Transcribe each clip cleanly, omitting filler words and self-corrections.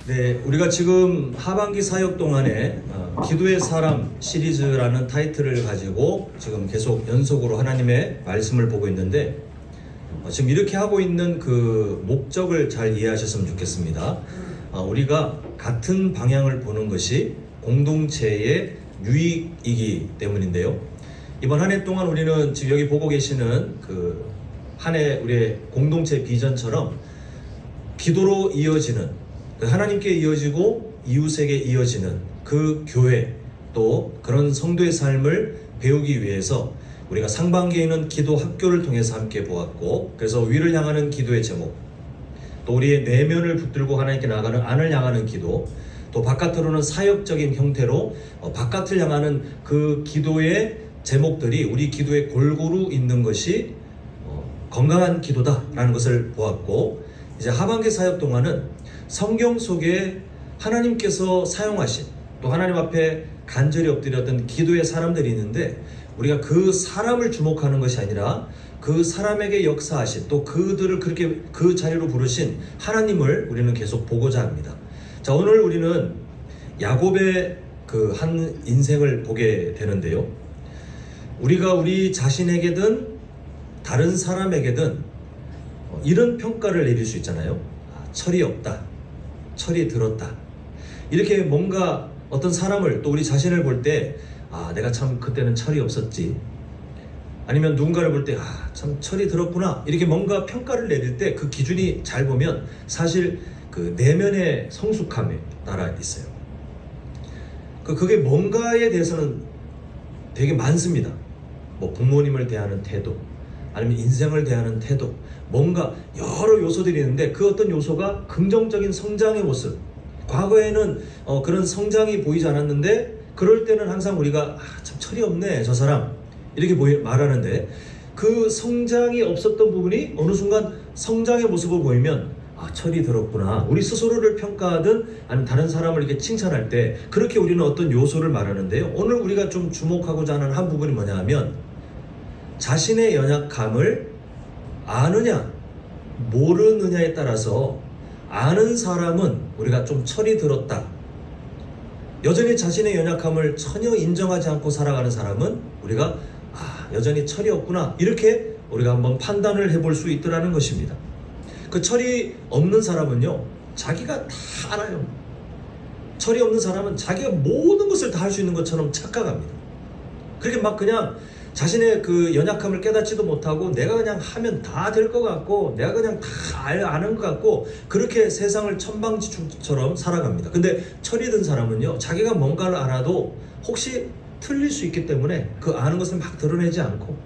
네, 우리가 지금 하반기 사역 동안에 기도의 사람 시리즈라는 타이틀을 가지고 지금 계속 연속으로 하나님의 말씀을 보고 있는데 지금 이렇게 하고 있는 그 목적을 잘 이해하셨으면 좋겠습니다. 우리가 같은 방향을 보는 것이 공동체의 유익이기 때문인데요. 이번 한 해 동안 우리는 지금 여기 보고 계시는 그 한 해 우리의 공동체 비전처럼 기도로 이어지는 하나님께 이어지고 이웃에게 이어지는 그 교회 또 그런 성도의 삶을 배우기 위해서 우리가 상반기에는 기도 학교를 통해서 함께 보았고, 그래서 위를 향하는 기도의 제목, 또 우리의 내면을 붙들고 하나님께 나아가는 안을 향하는 기도, 또 바깥으로는 사역적인 형태로 바깥을 향하는 그 기도의 제목들이 우리 기도에 골고루 있는 것이 건강한 기도다라는 것을 보았고, 이제 하반기 사역 동안은 성경 속에 하나님께서 사용하신 또 하나님 앞에 간절히 엎드렸던 기도의 사람들이 있는데, 우리가 그 사람을 주목하는 것이 아니라 그 사람에게 역사하신 또 그들을 그렇게 그 자리로 부르신 하나님을 우리는 계속 보고자 합니다. 자, 오늘 우리는 야곱의 그 한 인생을 보게 되는데요. 우리가 우리 자신에게든 다른 사람에게든 이런 평가를 내릴 수 있잖아요. 철이 없다, 철이 들었다. 이렇게 뭔가 어떤 사람을 또 우리 자신을 볼 때 내가 참 그때는 철이 없었지, 아니면 누군가를 볼 때 참 철이 들었구나, 이렇게 뭔가 평가를 내릴 때 그 기준이 잘 보면 사실 그 내면의 성숙함에 따라 있어요. 그게 뭔가에 대해서는 되게 많습니다. 뭐 부모님을 대하는 태도, 아니면 인생을 대하는 태도, 뭔가 여러 요소들이 있는데 그 어떤 요소가 긍정적인 성장의 모습, 과거에는 그런 성장이 보이지 않았는데 그럴 때는 항상 우리가 참 철이 없네 저 사람, 이렇게 말하는데 그 성장이 없었던 부분이 어느 순간 성장의 모습을 보이면 철이 들었구나, 우리 스스로를 평가하든 아니면 다른 사람을 이렇게 칭찬할 때 그렇게 우리는 어떤 요소를 말하는데요. 오늘 우리가 좀 주목하고자 하는 한 부분이 뭐냐 하면, 자신의 연약함을 아느냐 모르느냐에 따라서 아는 사람은 우리가 좀 철이 들었다, 여전히 자신의 연약함을 전혀 인정하지 않고 살아가는 사람은 우리가 여전히 철이 없구나, 이렇게 우리가 한번 판단을 해볼 수 있더라는 것입니다. 그 철이 없는 사람은요, 자기가 다 알아요. 철이 없는 사람은 자기가 모든 것을 다 할 수 있는 것처럼 착각합니다. 그렇게 막 그냥 자신의 그 연약함을 깨닫지도 못하고 내가 그냥 하면 다 될 것 같고 내가 그냥 다 아는 것 같고 그렇게 세상을 천방지축처럼 살아갑니다. 근데 철이 든 사람은요, 자기가 뭔가를 알아도 혹시 틀릴 수 있기 때문에 그 아는 것을 막 드러내지 않고,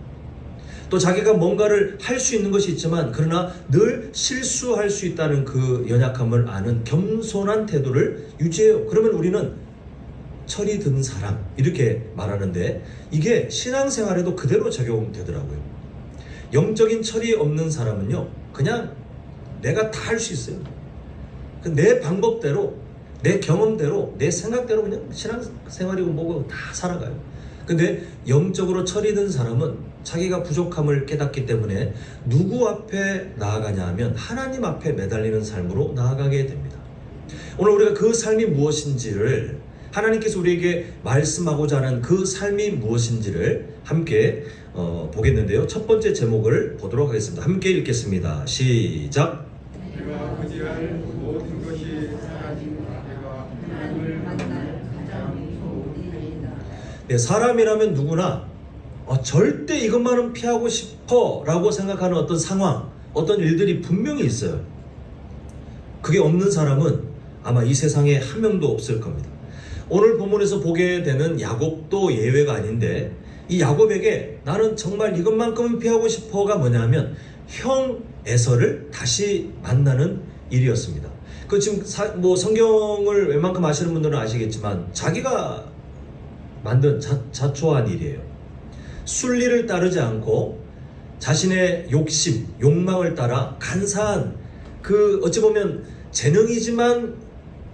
또 자기가 뭔가를 할 수 있는 것이 있지만 그러나 늘 실수할 수 있다는 그 연약함을 아는 겸손한 태도를 유지해요. 그러면 우리는 철이 든 사람, 이렇게 말하는데 이게 신앙생활에도 그대로 적용되더라고요. 영적인 철이 없는 사람은요, 그냥 내가 다 할 수 있어요. 내 방법대로, 내 경험대로, 내 생각대로 그냥 신앙생활이고 뭐고 다 살아가요. 근데 영적으로 철이 든 사람은 자기가 부족함을 깨닫기 때문에 누구 앞에 나아가냐 하면 하나님 앞에 매달리는 삶으로 나아가게 됩니다. 오늘 우리가 그 삶이 무엇인지를, 하나님께서 우리에게 말씀하고자 하는 그 삶이 무엇인지를 함께 보겠는데요. 첫 번째 제목을 보도록 하겠습니다. 함께 읽겠습니다. 시작. 내가 의지할 모든 것이 사라진 내가 하나님을 만날 가장 좋은 일이다. 네, 사람이라면 누구나 절대 이것만은 피하고 싶어 라고 생각하는 어떤 상황, 어떤 일들이 분명히 있어요. 그게 없는 사람은 아마 이 세상에 한 명도 없을 겁니다. 오늘 본문에서 보게 되는 야곱도 예외가 아닌데, 이 야곱에게 나는 정말 이것만큼은 피하고 싶어가 뭐냐면 형 에서를 다시 만나는 일이었습니다. 그 지금 뭐 성경을 웬만큼 아시는 분들은 아시겠지만 자기가 만든 자초한 일이에요. 순리를 따르지 않고 자신의 욕심, 욕망을 따라 간사한, 그 어찌 보면 재능이지만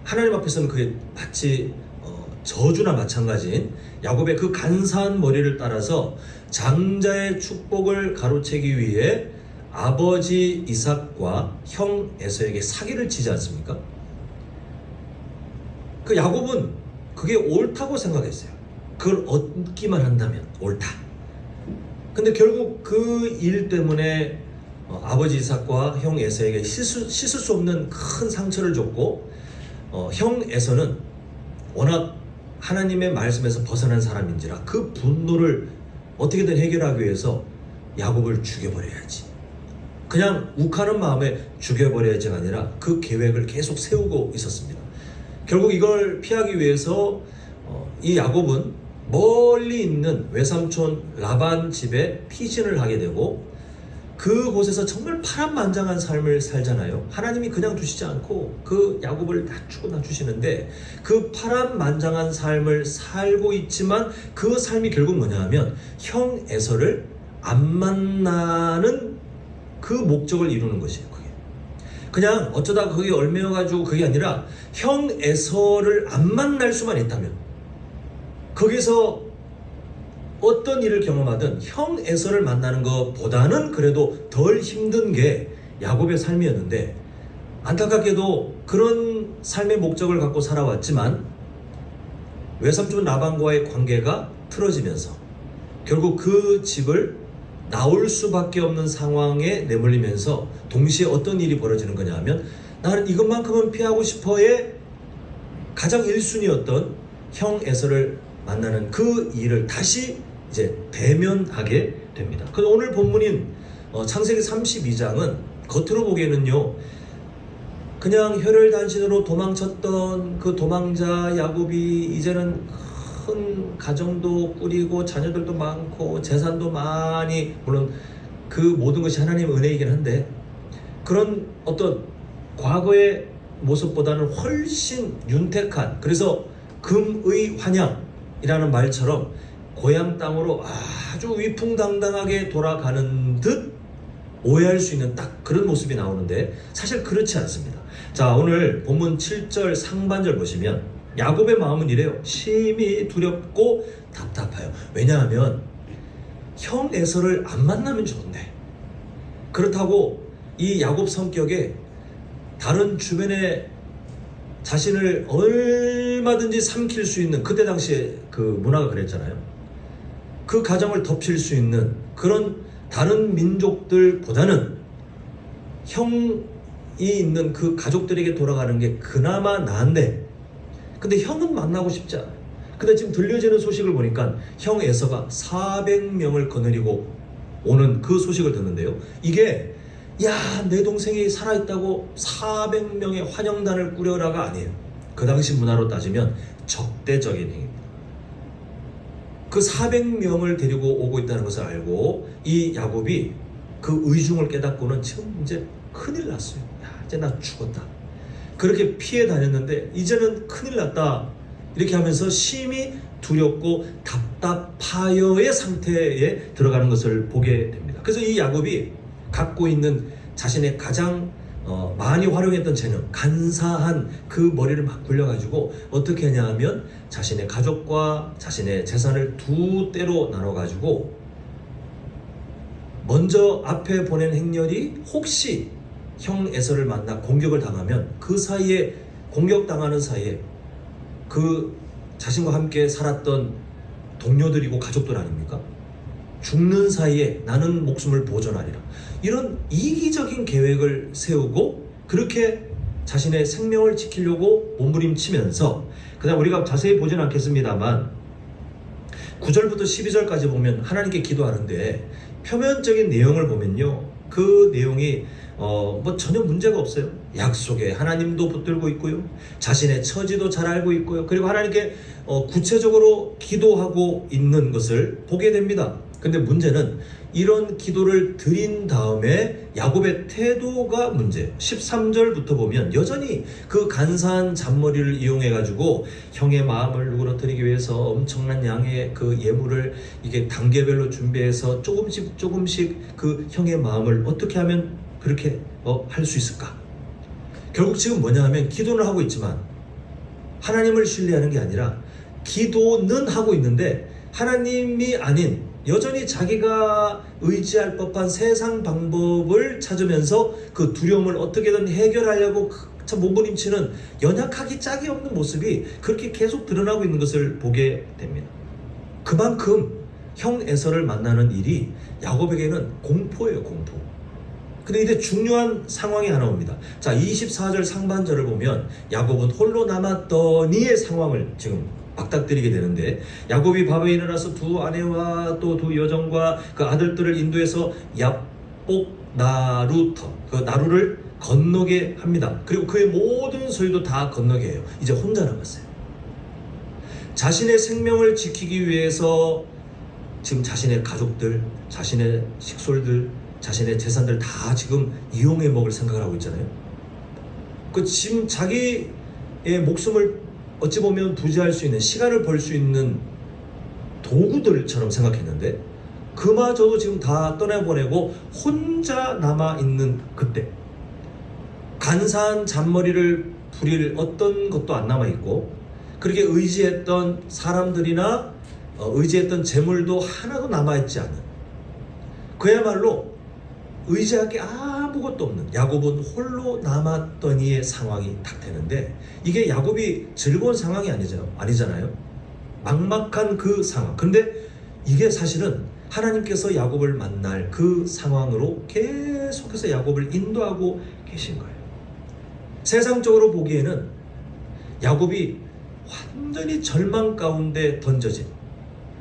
하나님 앞에서는 그게 마치 저주나 마찬가지인 야곱의 그 간사한 머리를 따라서 장자의 축복을 가로채기 위해 아버지 이삭과 형 에서에게 사기를 치지 않습니까? 그 야곱은 그게 옳다고 생각했어요. 그걸 얻기만 한다면 옳다. 근데 결국 그 일 때문에 아버지 이삭과 형 에서에게 씻을 수 없는 큰 상처를 줬고, 형 에서는 워낙 하나님의 말씀에서 벗어난 사람인지라 그 분노를 어떻게든 해결하기 위해서 야곱을 죽여버려야지, 그냥 욱하는 마음에 죽여버려야지가 아니라 그 계획을 계속 세우고 있었습니다. 결국 이걸 피하기 위해서 이 야곱은 멀리 있는 외삼촌 라반 집에 피신을 하게 되고, 그곳에서 정말 파란만장한 삶을 살잖아요. 하나님이 그냥 두시지 않고 그 야곱을 낮추시는데 그 파란만장한 삶을 살고 있지만 그 삶이 결국 뭐냐 하면 형 에서를 안 만나는 그 목적을 이루는 것이에요. 그게 그냥 어쩌다 거기 얽매여가지고 그게 아니라 형 에서를 안 만날 수만 있다면, 거기서 어떤 일을 경험하든 형 에서를 만나는 것보다는 그래도 덜 힘든 게 야곱의 삶이었는데, 안타깝게도 그런 삶의 목적을 갖고 살아왔지만 외삼촌 라반과의 관계가 틀어지면서 결국 그 집을 나올 수밖에 없는 상황에 내몰리면서 동시에 어떤 일이 벌어지는 거냐 하면, 나는 이것만큼은 피하고 싶어의 가장 1순위였던 형 에서를 만나는 그 일을 다시 이제 대면하게 됩니다. 그래서 오늘 본문인 창세기 32장은 겉으로 보기에는요, 그냥 혈혈단신으로 도망쳤던 그 도망자 야곱이 이제는 큰 가정도 꾸리고 자녀들도 많고 재산도 많이, 물론 그 모든 것이 하나님의 은혜이긴 한데 그런 어떤 과거의 모습보다는 훨씬 윤택한, 그래서 금의 환양이라는 말처럼 고향 땅으로 아주 위풍당당하게 돌아가는 듯 오해할 수 있는 딱 그런 모습이 나오는데 사실 그렇지 않습니다. 자, 오늘 본문 7절 상반절 보시면 야곱의 마음은 이래요. 심히 두렵고 답답해요. 왜냐하면 형 에서를 안 만나면 좋은데, 그렇다고 이 야곱 성격에 다른 주변에 자신을 얼마든지 삼킬 수 있는, 그때 당시에 그 문화가 그랬잖아요. 그 가정을 덮칠 수 있는 그런 다른 민족들보다는 형이 있는 그 가족들에게 돌아가는 게 그나마 나은데, 근데 형은 만나고 싶지 않아요. 근데 지금 들려지는 소식을 보니까 형 에서가 400명을 거느리고 오는 그 소식을 듣는데요. 이게 야, 내 동생이 살아있다고 400명의 환영단을 꾸려라가 아니에요. 그 당시 문화로 따지면 적대적인 행위입니다. 그 400명을 데리고 오고 있다는 것을 알고 이 야곱이 그 의중을 깨닫고는 지금 이제 큰일 났어요. 야, 이제 나 죽었다. 그렇게 피해 다녔는데 이제는 큰일 났다. 이렇게 하면서 심히 두렵고 답답하여의 상태에 들어가는 것을 보게 됩니다. 그래서 이 야곱이 갖고 있는 자신의 가장 많이 활용했던 재능, 간사한 그 머리를 막 굴려가지고 어떻게 하냐 하면 자신의 가족과 자신의 재산을 두 때로 나눠가지고 먼저 앞에 보낸 행렬이 혹시 형 에서를 만나 공격을 당하면 그 사이에, 공격당하는 사이에 그 자신과 함께 살았던 동료들이고 가족들 아닙니까? 죽는 사이에 나는 목숨을 보존하리라. 이런 이기적인 계획을 세우고 그렇게 자신의 생명을 지키려고 몸부림치면서, 그다음 우리가 자세히 보지는 않겠습니다만 9절부터 12절까지 보면 하나님께 기도하는데 표면적인 내용을 보면요, 그 내용이 뭐 전혀 문제가 없어요. 약속에 하나님도 붙들고 있고요, 자신의 처지도 잘 알고 있고요, 그리고 하나님께 구체적으로 기도하고 있는 것을 보게 됩니다. 근데 문제는 이런 기도를 드린 다음에 야곱의 태도가 문제예요. 13절부터 보면 여전히 그 간사한 잔머리를 이용해 가지고 형의 마음을 누그러뜨리기 위해서 엄청난 양의 그 예물을 이게 단계별로 준비해서 조금씩 그 형의 마음을 어떻게 하면 그렇게 할 수 있을까? 결국 지금 뭐냐 하면 기도는 하고 있지만 하나님을 신뢰하는 게 아니라 기도는 하고 있는데 하나님이 아닌 여전히 자기가 의지할 법한 세상 방법을 찾으면서 그 두려움을 어떻게든 해결하려고 참 몸부림치는 연약하기 짝이 없는 모습이 그렇게 계속 드러나고 있는 것을 보게 됩니다. 그만큼 형 에서를 만나는 일이 야곱에게는 공포예요, 공포. 근데 이제 중요한 상황이 하나 옵니다. 자, 24절 상반절을 보면 야곱은 홀로 남았더니의 상황을 지금 맞닥뜨리게 되는데, 야곱이 밤에 일어나서 두 아내와 또 두 여종과 그 아들들을 인도해서 얍복 나루터, 그 나루를 건너게 합니다. 그리고 그의 모든 소유도 다 건너게 해요. 이제 혼자 남았어요. 자신의 생명을 지키기 위해서 지금 자신의 가족들, 자신의 식솔들, 자신의 재산들 다 지금 이용해 먹을 생각을 하고 있잖아요. 그 지금 자기의 목숨을 어찌 보면 부지할 수 있는, 시간을 벌 수 있는 도구들처럼 생각했는데, 그마저도 지금 다 떠나보내고 혼자 남아있는 그때, 간사한 잔머리를 부릴 어떤 것도 안 남아있고, 그렇게 의지했던 사람들이나 의지했던 재물도 하나도 남아있지 않은, 그야말로 의지할 게 아무것도 없는 야곱은 홀로 남았더니의 상황이 닥태는데, 이게 야곱이 즐거운 상황이 아니잖아요. 막막한 그 상황. 근데 이게 사실은 하나님께서 야곱을 만날 그 상황으로 계속해서 야곱을 인도하고 계신 거예요. 세상적으로 보기에는 야곱이 완전히 절망 가운데 던져진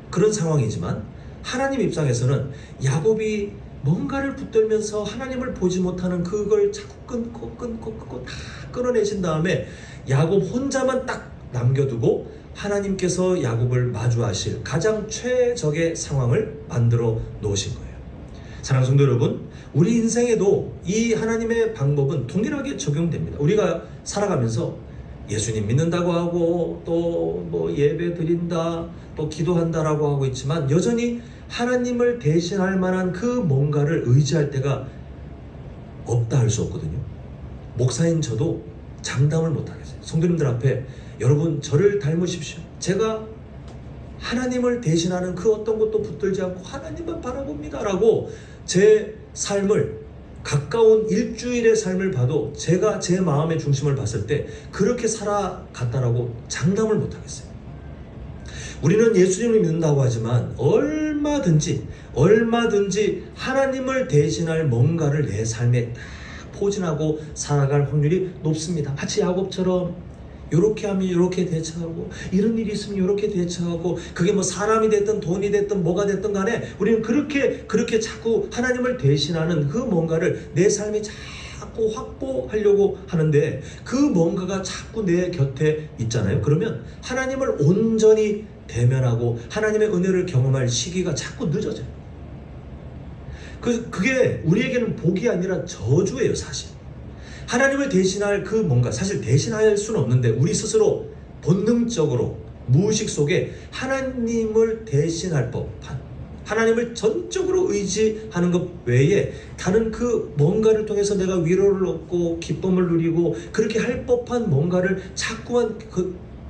그런 상황이지만, 하나님 입장에서는 야곱이 뭔가를 붙들면서 하나님을 보지 못하는 그걸 자꾸 끊고 다 끊어내신 다음에 야곱 혼자만 딱 남겨두고 하나님께서 야곱을 마주하실 가장 최적의 상황을 만들어 놓으신 거예요. 사랑하는 성도 여러분, 우리 인생에도 이 하나님의 방법은 동일하게 적용됩니다. 우리가 살아가면서 예수님 믿는다고 하고 또 뭐 예배 드린다, 또 기도한다라고 하고 있지만, 여전히 하나님을 대신할 만한 그 뭔가를 의지할 때가 없다 할 수 없거든요. 목사인 저도 장담을 못 하겠어요. 성도님들 앞에, 여러분 저를 닮으십시오. 제가 하나님을 대신하는 그 어떤 것도 붙들지 않고 하나님만 바라봅니다 라고 제 삶을, 가까운 일주일의 삶을 봐도 제가 제 마음의 중심을 봤을 때 그렇게 살아갔다라고 장담을 못 하겠어요. 우리는 예수님을 믿는다고 하지만 얼마든지 하나님을 대신할 뭔가를 내 삶에 딱 포진하고 살아갈 확률이 높습니다. 마치 야곱처럼 요렇게 하면 요렇게 대처하고, 이런 일이 있으면 요렇게 대처하고, 그게 뭐 사람이 됐든 돈이 됐든 뭐가 됐든 간에 우리는 그렇게 자꾸 하나님을 대신하는 그 뭔가를 내 삶에 자꾸 확보하려고 하는데, 그 뭔가가 자꾸 내 곁에 있잖아요. 그러면 하나님을 온전히 대면하고 하나님의 은혜를 경험할 시기가 자꾸 늦어져요. 그게 우리에게는 복이 아니라 저주예요, 사실. 하나님을 대신할 그 뭔가, 사실 대신할 수는 없는데 우리 스스로 본능적으로 무의식 속에 하나님을 대신할 법한, 하나님을 전적으로 의지하는 것 외에 다른 그 뭔가를 통해서 내가 위로를 얻고 기쁨을 누리고 그렇게 할 법한 뭔가를 자꾸만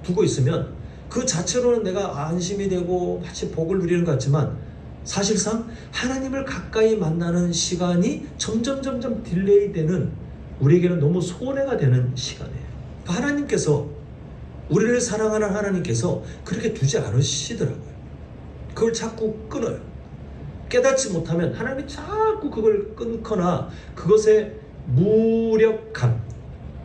두고 있으면 그 자체로는 내가 안심이 되고 마치 복을 누리는 것 같지만, 사실상 하나님을 가까이 만나는 시간이 점점 딜레이 되는, 우리에게는 너무 손해가 되는 시간이에요. 하나님께서, 우리를 사랑하는 하나님께서 그렇게 두지 않으시더라고요. 그걸 자꾸 끊어요. 깨닫지 못하면 하나님이 자꾸 그걸 끊거나 그것의 무력감,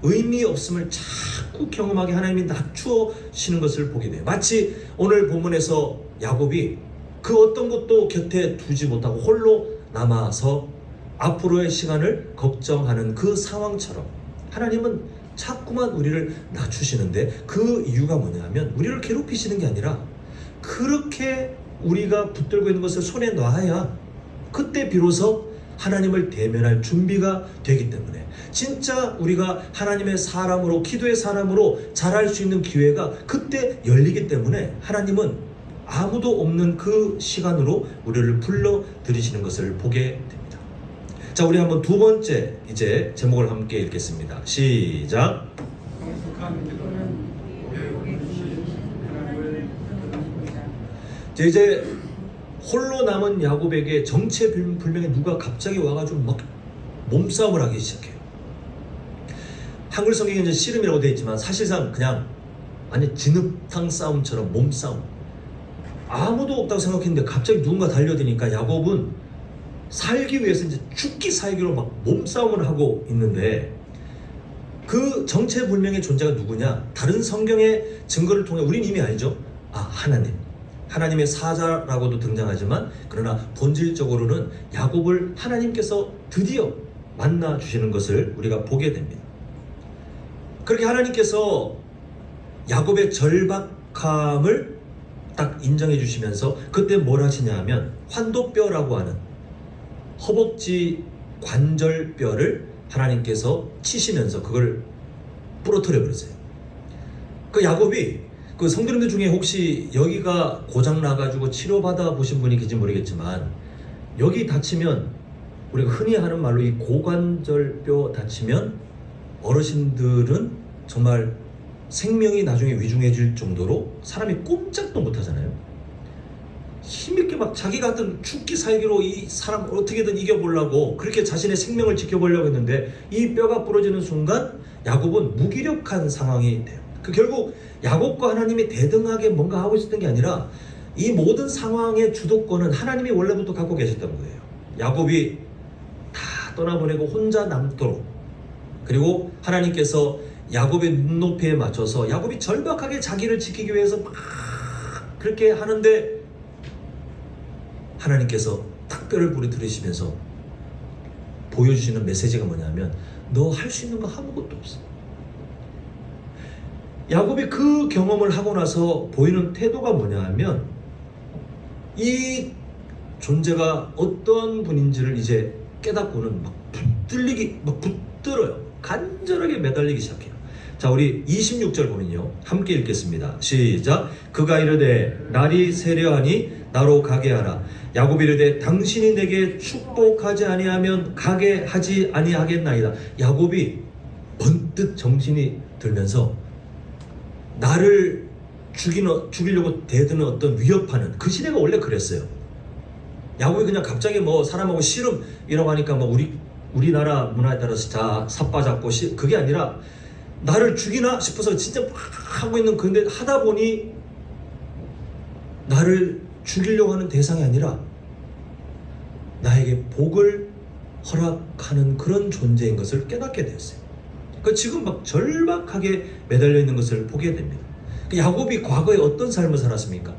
의미 없음을 자꾸 경험하게 하나님이 낮추시는 것을 보게 돼요. 마치 오늘 본문에서 야곱이 그 어떤 것도 곁에 두지 못하고 홀로 남아서 앞으로의 시간을 걱정하는 그 상황처럼, 하나님은 자꾸만 우리를 낮추시는데, 그 이유가 뭐냐면 우리를 괴롭히시는 게 아니라 그렇게 우리가 붙들고 있는 것을 손에 놔야 그때 비로소 하나님을 대면할 준비가 되기 때문에, 진짜 우리가 하나님의 사람으로, 기도의 사람으로 자랄 수 있는 기회가 그때 열리기 때문에 하나님은 아무도 없는 그 시간으로 우리를 불러들이시는 것을 보게 됩니다. 자, 우리 한번 두 번째 이제 제목을 함께 읽겠습니다. 시작. 성숙한 기도는 오래 오르신 하나님을 부르십니다. 이제 홀로 남은 야곱에게 정체불명의 누가 갑자기 와가지고 막 몸싸움을 하기 시작해요. 한글 성경에 이제 씨름이라고 되어 있지만 사실상 그냥 아니 진흙탕 싸움처럼 몸싸움. 아무도 없다고 생각했는데 갑자기 누군가 달려드니까 야곱은 살기 위해서 이제 죽기 살기로 막 몸싸움을 하고 있는데 그 정체불명의 존재가 누구냐? 다른 성경의 증거를 통해 우리는 이미 알죠. 하나님. 하나님의 사자라고도 등장하지만 그러나 본질적으로는 야곱을 하나님께서 드디어 만나 주시는 것을 우리가 보게 됩니다. 그렇게 하나님께서 야곱의 절박함을 딱 인정해 주시면서 그때 뭘 하시냐 하면 환도뼈라고 하는 허벅지 관절뼈를 하나님께서 치시면서 그걸 부러뜨려 버리세요. 그 야곱이 그 성도님들 중에 혹시 여기가 고장 나가지고 치료받아 보신 분이 계신지 모르겠지만 여기 다치면 우리가 흔히 하는 말로 이 고관절뼈 다치면 어르신들은 정말 생명이 나중에 위중해질 정도로 사람이 꼼짝도 못 하잖아요. 힘있게 막 자기 같은 죽기 살기로 이 사람 어떻게든 이겨보려고 그렇게 자신의 생명을 지켜보려고 했는데 이 뼈가 부러지는 순간 야곱은 무기력한 상황이 돼요. 결국 야곱과 하나님이 대등하게 뭔가 하고 있었던 게 아니라 이 모든 상황의 주도권은 하나님이 원래부터 갖고 계셨던 거예요. 야곱이 다 떠나보내고 혼자 남도록, 그리고 하나님께서 야곱의 눈높이에 맞춰서 야곱이 절박하게 자기를 지키기 위해서 막 그렇게 하는데 하나님께서 딱 뼈를 부러뜨리시면서 보여주시는 메시지가 뭐냐면 너 할 수 있는 거 아무것도 없어. 야곱이 그 경험을 하고 나서 보이는 태도가 뭐냐 하면 이 존재가 어떤 분인지를 이제 깨닫고는 막 붙들어요. 간절하게 매달리기 시작해요. 자, 우리 26절 보면요, 함께 읽겠습니다. 시작. 그가 이르되 날이 세려하니 나로 가게 하라. 야곱이 이르되 당신이 내게 축복하지 아니하면 가게 하지 아니하겠나이다. 야곱이 번뜩 정신이 들면서 나를 죽이려고 대드는 어떤 위협하는, 그 시대가 원래 그랬어요. 야곱이 그냥 갑자기 뭐 사람하고 씨름이라고 하니까 뭐 우리나라 문화에 따라서 자 삿바잡고 그게 아니라 나를 죽이나 싶어서 진짜 막 하고 있는, 근데 하다 보니 나를 죽이려고 하는 대상이 아니라 나에게 복을 허락하는 그런 존재인 것을 깨닫게 되었어요. 그 지금 막 절박하게 매달려 있는 것을 보게 됩니다. 야곱이 과거에 어떤 삶을 살았습니까?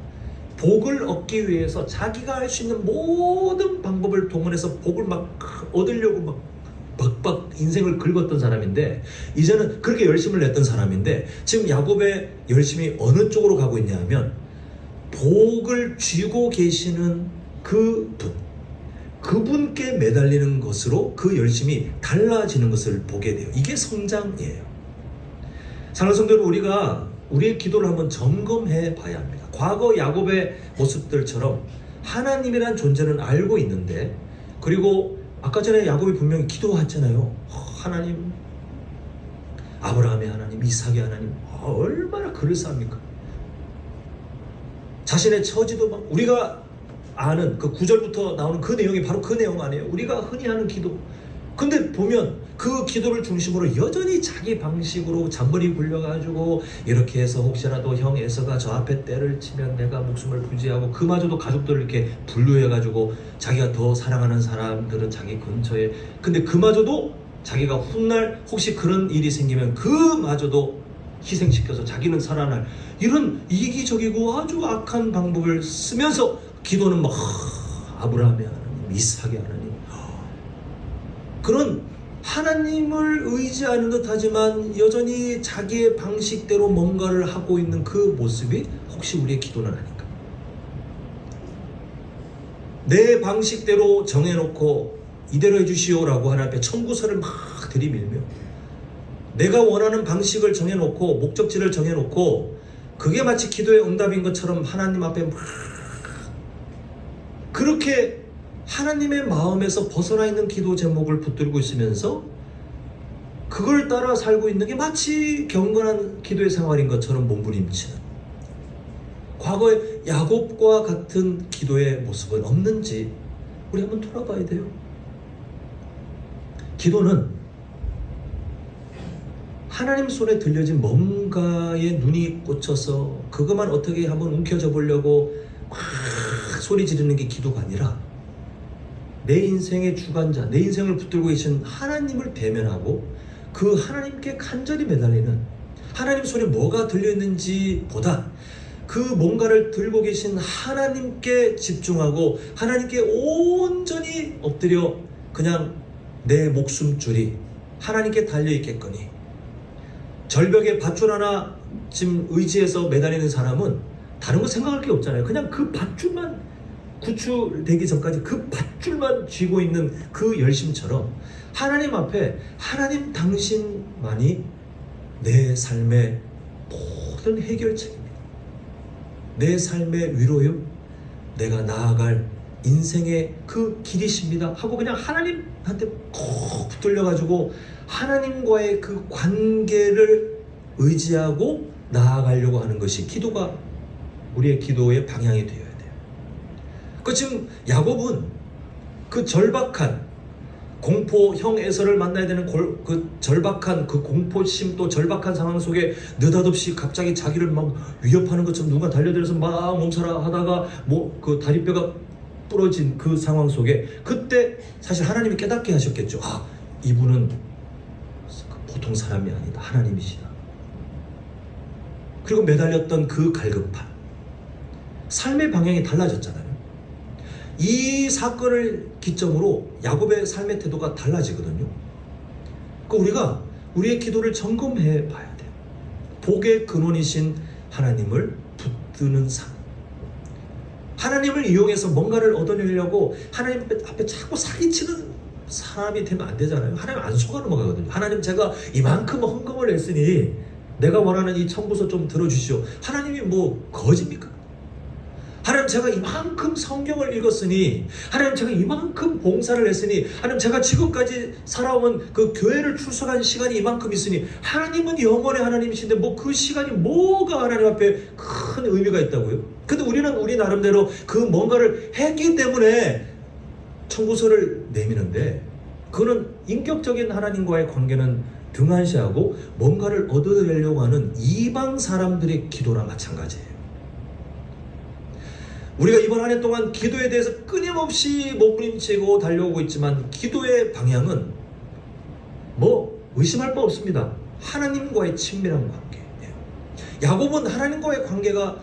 복을 얻기 위해서 자기가 할 수 있는 모든 방법을 동원해서 복을 막 얻으려고 막 박박 인생을 긁었던 사람인데, 이제는 그렇게 열심을 냈던 사람인데, 지금 야곱의 열심이 어느 쪽으로 가고 있냐 하면 복을 쥐고 계시는 그분께 매달리는 것으로 그 열심이 달라지는 것을 보게 돼요. 이게 성장이에요. 사랑하는 성도 여러분, 우리가 우리의 기도를 한번 점검해 봐야 합니다. 과거 야곱의 모습들처럼 하나님이란 존재는 알고 있는데, 그리고 아까 전에 야곱이 분명히 기도했잖아요. 하나님, 아브라함의 하나님, 이삭의 하나님, 얼마나 그럴싸합니까? 자신의 처지도 막 우리가 아는 그 9절부터 나오는 그 내용이 바로 그 내용 아니에요. 우리가 흔히 하는 기도. 근데 보면 그 기도를 중심으로 여전히 자기 방식으로 잔머리 굴려가지고 이렇게 해서 혹시라도 형 에서가 저 앞에 때를 치면 내가 목숨을 부지하고, 그마저도 가족들을 이렇게 분류해가지고 자기가 더 사랑하는 사람들은 자기 근처에, 근데 그마저도 자기가 훗날 혹시 그런 일이 생기면 그마저도 희생시켜서 자기는 살아날, 이런 이기적이고 아주 악한 방법을 쓰면서 기도는 막 아브라함의 하나님, 이삭의 하나님, 그런 하나님을 의지하는 듯 하지만 여전히 자기의 방식대로 뭔가를 하고 있는 그 모습이 혹시 우리의 기도는 아닌가? 내 방식대로 정해놓고 이대로 해주시오라고 하나님 앞에 청구서를 막 들이밀며, 내가 원하는 방식을 정해놓고 목적지를 정해놓고 그게 마치 기도의 응답인 것처럼 하나님 앞에 막 그렇게 하나님의 마음에서 벗어나 있는 기도 제목을 붙들고 있으면서 그걸 따라 살고 있는 게 마치 경건한 기도의 생활인 것처럼 몸부림치는, 과거의 야곱과 같은 기도의 모습은 없는지 우리 한번 돌아봐야 돼요. 기도는 하나님 손에 들려진 뭔가에 눈이 꽂혀서 그것만 어떻게 한번 움켜쥐어 보려고 막 소리 지르는 게 기도가 아니라 내 인생의 주관자, 내 인생을 붙들고 계신 하나님을 대면하고 그 하나님께 간절히 매달리는, 하나님 손에 뭐가 들려있는지 보다 그 뭔가를 들고 계신 하나님께 집중하고 하나님께 온전히 엎드려 그냥 내 목숨줄이 하나님께 달려있겠거니. 절벽에 밧줄 하나 지금 의지해서 매달리는 사람은 다른 거 생각할 게 없잖아요. 그냥 그 밧줄만, 구출되기 전까지 그 밧줄만 쥐고 있는 그 열심처럼 하나님 앞에 하나님 당신만이 내 삶의 모든 해결책입니다. 내 삶의 위로요, 내가 나아갈 인생의 그 길이십니다 하고 그냥 하나님한테 콕 붙들려가지고 하나님과의 그 관계를 의지하고 나아가려고 하는 것이 기도가, 우리의 기도의 방향이 되어야 돼요. 그 지금 야곱은 그 절박한 공포, 형 에서를 만나야 되는 그 절박한 그 공포심, 또 절박한 상황 속에 느닷없이 갑자기 자기를 막 위협하는 것처럼 누가 달려들어서 막 몸살아 하다가 뭐 그 다리뼈가 부러진 그 상황 속에 그때 사실 하나님이 깨닫게 하셨겠죠. 아, 이분은 보통 사람이 아니다, 하나님이시다. 그리고 매달렸던 그 갈급함, 삶의 방향이 달라졌잖아요. 이 사건을 기점으로 야곱의 삶의 태도가 달라지거든요. 그 우리가 우리의 기도를 점검해 봐야 돼요. 복의 근원이신 하나님을 붙드는 삶, 하나님을 이용해서 뭔가를 얻어내려고 하나님 앞에 자꾸 사기치는 사람이 되면 안 되잖아요. 하나님 안 속아 넘어가거든요. 하나님, 제가 이만큼 헌금을 했으니 내가 원하는 이 청구서 좀 들어주시오. 하나님이 뭐 거짓입니까? 하나님, 제가 이만큼 성경을 읽었으니, 하나님, 제가 이만큼 봉사를 했으니, 하나님, 제가 지금까지 살아온 그 교회를 출석한 시간이 이만큼 있으니, 하나님은 영원의 하나님이신데 뭐 그 시간이 뭐가 하나님 앞에 큰 의미가 있다고요? 근데 우리는 우리 나름대로 그 뭔가를 했기 때문에 청구서를 내미는데, 그거는 인격적인 하나님과의 관계는 등한시하고 뭔가를 얻어내려고 하는 이방 사람들의 기도나 마찬가지예요. 우리가 이번 한 해 동안 기도에 대해서 끊임없이 몸부림치고 달려오고 있지만 기도의 방향은 뭐 의심할 바 없습니다. 하나님과의 친밀한 관계예요. 야곱은 하나님과의 관계가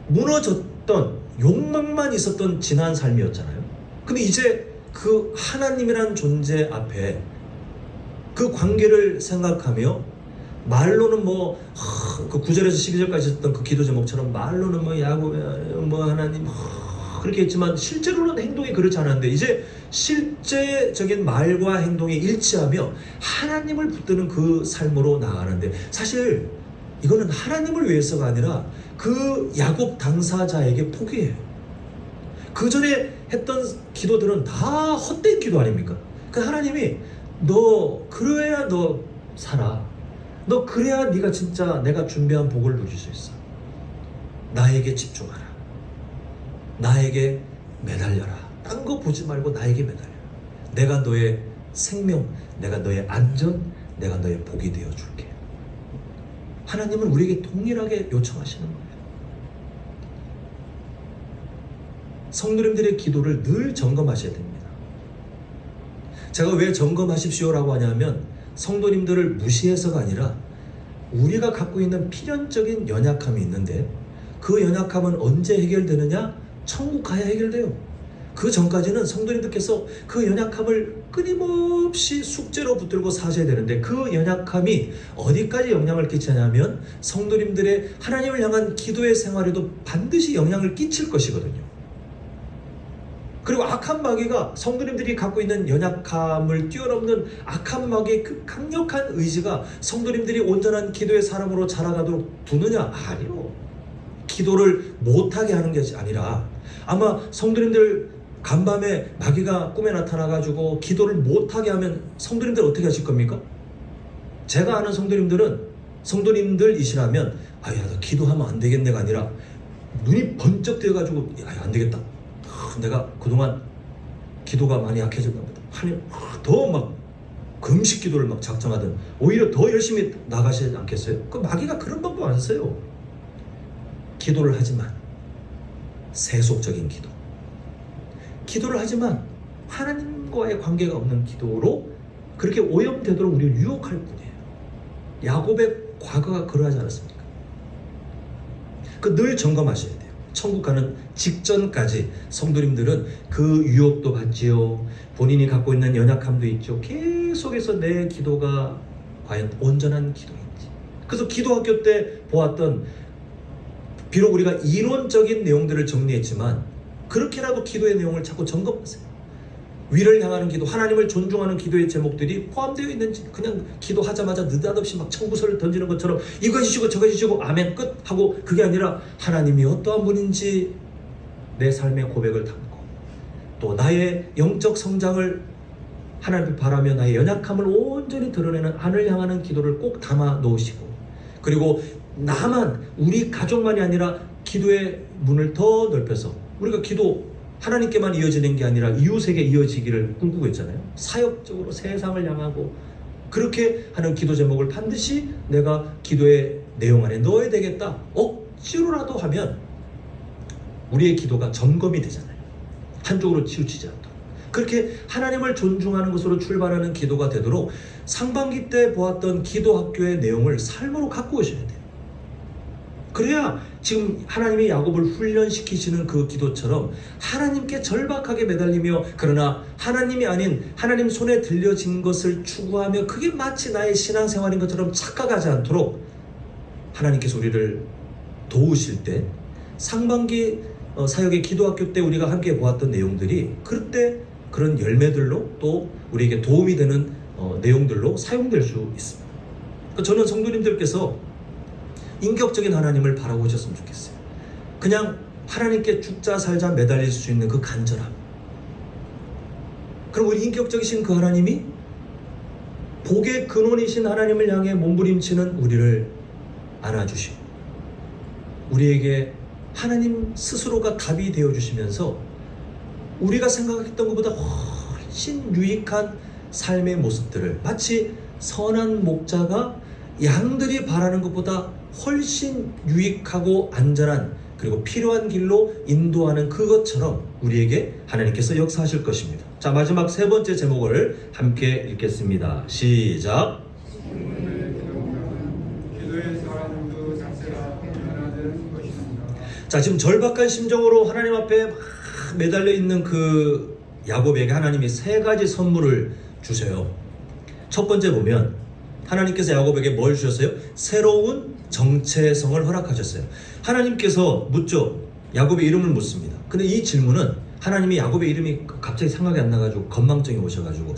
무너졌던, 욕망만 있었던 지난 삶이었잖아요. 근데 이제 그 하나님이란 존재 앞에 그 관계를 생각하며 말로는 그 9절에서 12절까지 있었던 그 기도 제목처럼 말로는 하나님 그렇게 했지만 실제로는 행동이 그렇지 않았는데 이제 실제적인 말과 행동이 일치하며 하나님을 붙드는 그 삶으로 나아가는데, 사실 이거는 하나님을 위해서가 아니라 그 야곱 당사자에게 포기해요. 그 전에 했던 기도들은 다 헛된 기도 아닙니까? 그 하나님이 너 그래야 너 살아, 너 그래야 네가 진짜 내가 준비한 복을 누릴 수 있어. 나에게 집중하라. 나에게 매달려라. 딴 거 보지 말고 나에게 매달려라. 내가 너의 생명, 내가 너의 안전, 내가 너의 복이 되어줄게. 하나님은 우리에게 동일하게 요청하시는 거예요. 성도님들의 기도를 늘 점검하셔야 됩니다. 제가 왜 점검하십시오라고 하냐면 성도님들을 무시해서가 아니라 우리가 갖고 있는 필연적인 연약함이 있는데 그 연약함은 언제 해결되느냐? 천국 가야 해결돼요. 그 전까지는 성도님들께서 그 연약함을 끊임없이 숙제로 붙들고 사셔야 되는데, 그 연약함이 어디까지 영향을 끼치냐면 성도님들의 하나님을 향한 기도의 생활에도 반드시 영향을 끼칠 것이거든요. 그리고 악한 마귀가 성도님들이 갖고 있는 연약함을 뛰어넘는 악한 마귀의 그 강력한 의지가 성도님들이 온전한 기도의 사람으로 자라가도록 두느냐? 아니요. 기도를 못하게 하는 것이 아니라, 아마 성도님들 간밤에 마귀가 꿈에 나타나가지고 기도를 못하게 하면 성도님들 어떻게 하실 겁니까? 제가 아는 성도님들이시라면 아야 너 기도하면 안 되겠네가 아니라 눈이 번쩍 뜨여가지고 안 되겠다. 내가 그동안 기도가 많이 약해졌나 보다. 하나님 더 막 금식 기도를 막 작정하든 오히려 더 열심히 나가시지 않겠어요? 그 마귀가 그런 방법 안 써요. 기도를 하지만 세속적인 기도, 기도를 하지만 하나님과의 관계가 없는 기도로 그렇게 오염되도록 우리를 유혹할 뿐이에요. 야곱의 과거가 그러하지 않았습니까? 그 늘 점검하셔야 돼요. 천국 가는 직전까지 성도님들은 그 유혹도 받지요. 본인이 갖고 있는 연약함도 있죠. 계속해서 내 기도가 과연 온전한 기도인지. 그래서 기도학교 때 보았던, 비록 우리가 이론적인 내용들을 정리했지만 그렇게라도 기도의 내용을 자꾸 점검하세요. 위를 향하는 기도, 하나님을 존중하는 기도의 제목들이 포함되어 있는지, 그냥 기도하자마자 느닷없이 막 청구서를 던지는 것처럼 이거 해주시고 저거 해주시고 아멘 끝 하고, 그게 아니라 하나님이 어떠한 분인지 내 삶의 고백을 담고, 또 나의 영적 성장을 하나님을 바라며 나의 연약함을 온전히 드러내는 하늘 향하는 기도를 꼭 담아 놓으시고, 그리고 나만, 우리 가족만이 아니라 기도의 문을 더 넓혀서 우리가 기도 하나님께만 이어지는 게 아니라 이웃에게 이어지기를 꿈꾸고 있잖아요. 사역적으로 세상을 향하고 그렇게 하는 기도 제목을 반드시 내가 기도의 내용 안에 넣어야 되겠다. 억지로라도 하면 우리의 기도가 점검이 되잖아요. 한쪽으로 치우치지 않도록. 그렇게 하나님을 존중하는 것으로 출발하는 기도가 되도록 상반기 때 보았던 기도학교의 내용을 삶으로 갖고 오셔야 돼요. 그래야 지금 하나님이 야곱을 훈련시키시는 그 기도처럼 하나님께 절박하게 매달리며, 그러나 하나님이 아닌 하나님 손에 들려진 것을 추구하며 그게 마치 나의 신앙생활인 것처럼 착각하지 않도록 하나님께서 우리를 도우실 때, 상반기 사역의 기도학교 때 우리가 함께 보았던 내용들이 그때 그런 열매들로 또 우리에게 도움이 되는 내용들로 사용될 수 있습니다. 저는 성도님들께서 인격적인 하나님을 바라보셨으면 좋겠어요. 그냥 하나님께 죽자 살자 매달릴 수 있는 그 간절함. 그럼 우리 인격적이신 그 하나님이 복의 근원이신 하나님을 향해 몸부림치는 우리를 안아주시고, 우리에게 하나님 스스로가 답이 되어주시면서 우리가 생각했던 것보다 훨씬 유익한 삶의 모습들을, 마치 선한 목자가 양들이 바라는 것보다 훨씬 유익하고 안전한, 그리고 필요한 길로 인도하는 그것처럼 우리에게 하나님께서 역사하실 것입니다. 자, 마지막 세 번째 제목을 함께 읽겠습니다. 시작. 기도의 사람 그 자체가 하나된 것입니다. 자, 지금 절박한 심정으로 하나님 앞에 막 매달려 있는 그 야곱에게 하나님이 세 가지 선물을 주세요. 첫 번째 보면 하나님께서 야곱에게 뭘 주셨어요? 새로운 정체성을 허락하셨어요. 하나님께서 묻죠. 야곱의 이름을 묻습니다. 근데 이 질문은 하나님이 야곱의 이름이 갑자기 생각이 안 나가지고 건망증이 오셔가지고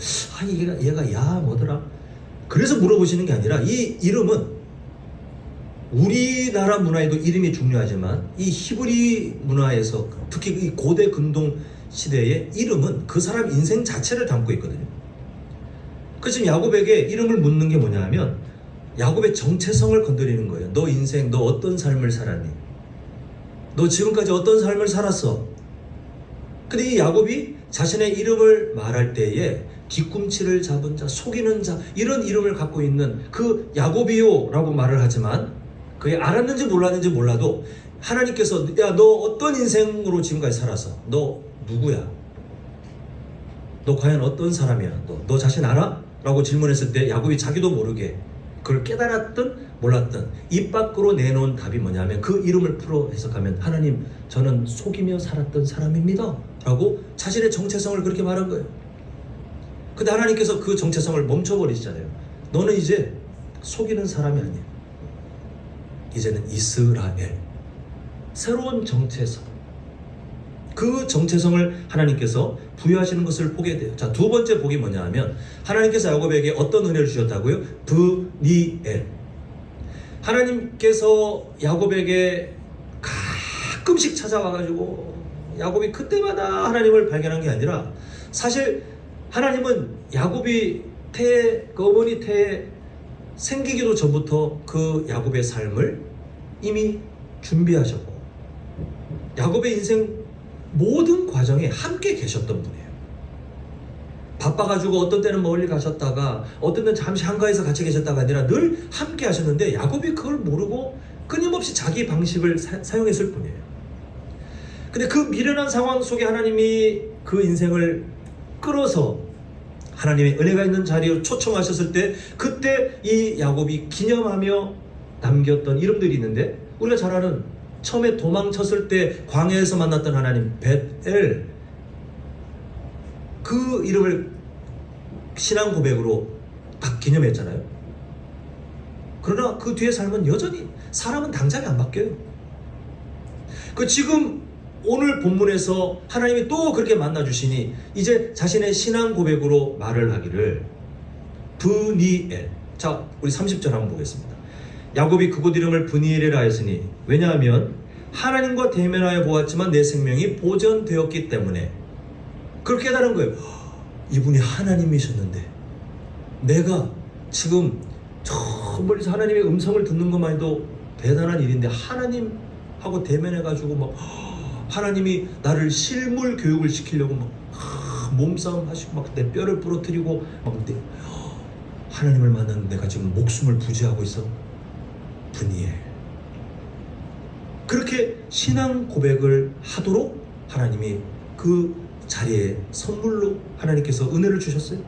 얘가 야 뭐더라? 그래서 물어보시는 게 아니라, 이 이름은 우리나라 문화에도 이름이 중요하지만 이 히브리 문화에서, 특히 이 고대 근동 시대의 이름은 그 사람 인생 자체를 담고 있거든요. 그래서 지금 야곱에게 이름을 묻는 게 뭐냐 하면 야곱의 정체성을 건드리는 거예요. 너 인생, 너 어떤 삶을 살았니? 너 지금까지 어떤 삶을 살았어? 근데 이 야곱이 자신의 이름을 말할 때에 뒤꿈치를 잡은 자, 속이는 자, 이런 이름을 갖고 있는 그 야곱이요 라고 말을 하지만, 그게 알았는지 몰랐는지 몰라도 하나님께서 야, 너 어떤 인생으로 지금까지 살았어? 너 누구야? 너 과연 어떤 사람이야? 너 자신 알아? 라고 질문했을 때 야곱이 자기도 모르게 그걸 깨달았든 몰랐든 입 밖으로 내놓은 답이 뭐냐면, 그 이름을 풀어 해석하면 하나님, 저는 속이며 살았던 사람입니다 라고 자신의 정체성을 그렇게 말한 거예요. 근데 하나님께서 그 정체성을 멈춰버리시잖아요. 너는 이제 속이는 사람이 아니야. 이제는 이스라엘, 새로운 정체성, 그 정체성을 하나님께서 부여하시는 것을 보게 돼요. 자, 두 번째 복이 뭐냐 하면 하나님께서 야곱에게 어떤 은혜를 주셨다고요? 브니엘. 하나님께서 야곱에게 가끔씩 찾아와가지고 야곱이 그때마다 하나님을 발견한 게 아니라, 사실 하나님은 야곱이 그 어머니 태에 생기기도 전부터 그 야곱의 삶을 이미 준비하셨고 야곱의 인생 모든 과정에 함께 계셨던 분이에요. 바빠가지고 어떤 때는 멀리 가셨다가 어떤 때는 잠시 한가해서 같이 계셨다가 아니라 늘 함께 하셨는데 야곱이 그걸 모르고 끊임없이 자기 방식을 사용했을 뿐이에요. 근데 그 미련한 상황 속에 하나님이 그 인생을 끌어서 하나님의 은혜가 있는 자리로 초청하셨을 때 그때 이 야곱이 기념하며 남겼던 이름들이 있는데 우리가 잘 아는 처음에 도망쳤을 때 광야에서 만났던 하나님 벳엘, 그 이름을 신앙 고백으로 딱 기념했잖아요. 그러나 그 뒤의 삶은 여전히 사람은 당장에 안 바뀌어요. 그 지금 오늘 본문에서 하나님이 또 그렇게 만나주시니 이제 자신의 신앙 고백으로 말을 하기를 브니엘. 자, 우리 30절 한번 보겠습니다. 야곱이 그곳 이름을 브니엘이라 했으니 왜냐하면 하나님과 대면하여 보았지만 내 생명이 보전되었기 때문에. 그렇게 깨달은 거예요. 이분이 하나님이셨는데 내가 지금 저 멀리서 하나님의 음성을 듣는 것만 해도 대단한 일인데 하나님하고 대면해가지고 막 하나님이 나를 실물 교육을 시키려고 막 몸싸움 하시고 막 내 뼈를 부러뜨리고 막 그때 하나님을 만났는데 내가 지금 목숨을 부지하고 있어. 분이에 그렇게 신앙 고백을 하도록 하나님이 그 자리에 선물로 하나님께서 은혜를 주셨어요.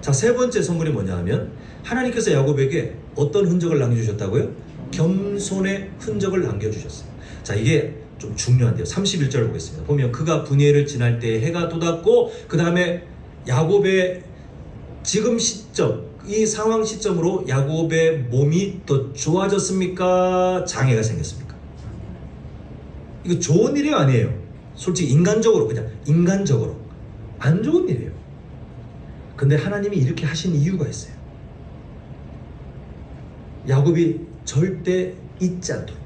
자, 세 번째 선물이 뭐냐 하면 하나님께서 야곱에게 어떤 흔적을 남겨주셨다고요? 겸손의 흔적을 남겨주셨어요. 자, 이게 좀 중요한데요. 31절 보겠습니다. 보면 그가 분이엘을 지날 때 해가 돋았고 그 다음에 야곱의 지금 시점, 이 상황 시점으로 야곱의 몸이 더 좋아졌습니까? 장애가 생겼습니까? 이거 좋은 일이 아니에요. 솔직히 인간적으로, 그냥 인간적으로 안 좋은 일이에요. 근데 하나님이 이렇게 하신 이유가 있어요. 야곱이 절대 잊지 않도록.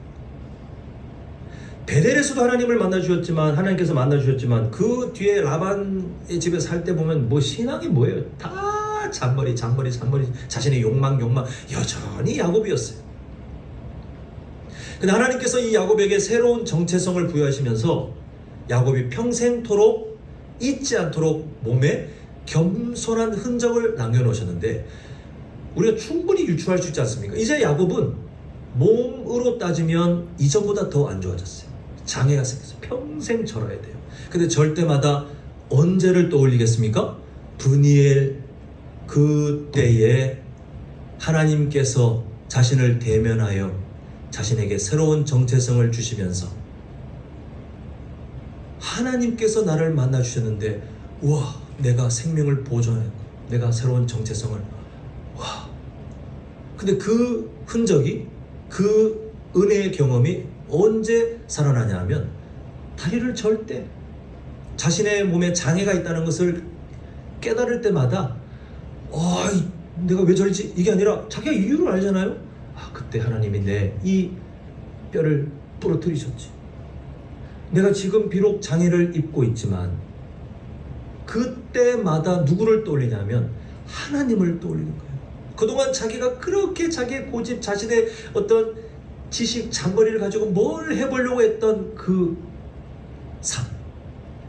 베델에서도 하나님을 만나주셨지만, 하나님께서 만나주셨지만 그 뒤에 라반의 집에 살 때 보면 뭐 신앙이 뭐예요? 다 잔머리 자신의 욕망 여전히 야곱이었어요. 근데 하나님께서 이 야곱에게 새로운 정체성을 부여하시면서 야곱이 평생토록 잊지 않도록 몸에 겸손한 흔적을 남겨놓으셨는데 우리가 충분히 유추할 수 있지 않습니까? 이제 야곱은 몸으로 따지면 이전보다 더 안 좋아졌어요. 장애가 생겼어요. 평생 절어야 돼요. 근데 절 때마다 언제를 떠올리겠습니까? 브니엘 그때에 하나님께서 자신을 대면하여 자신에게 새로운 정체성을 주시면서 하나님께서 나를 만나 주셨는데 우와, 내가 생명을 보존하고 내가 새로운 정체성을 와. 근데 그 흔적이, 그 은혜의 경험이 언제 살아나냐 하면 다리를 절 때, 자신의 몸에 장애가 있다는 것을 깨달을 때마다 내가 왜 절지? 이게 아니라 자기가 이유를 알잖아요. 그때 하나님이 내 이 뼈를 부러뜨리셨지. 내가 지금 비록 장애를 입고 있지만 그때마다 누구를 떠올리냐면 하나님을 떠올리는 거예요. 그동안 자기가 그렇게 자기의 고집, 자신의 어떤 지식, 잔머리를 가지고 뭘 해보려고 했던 그 삶.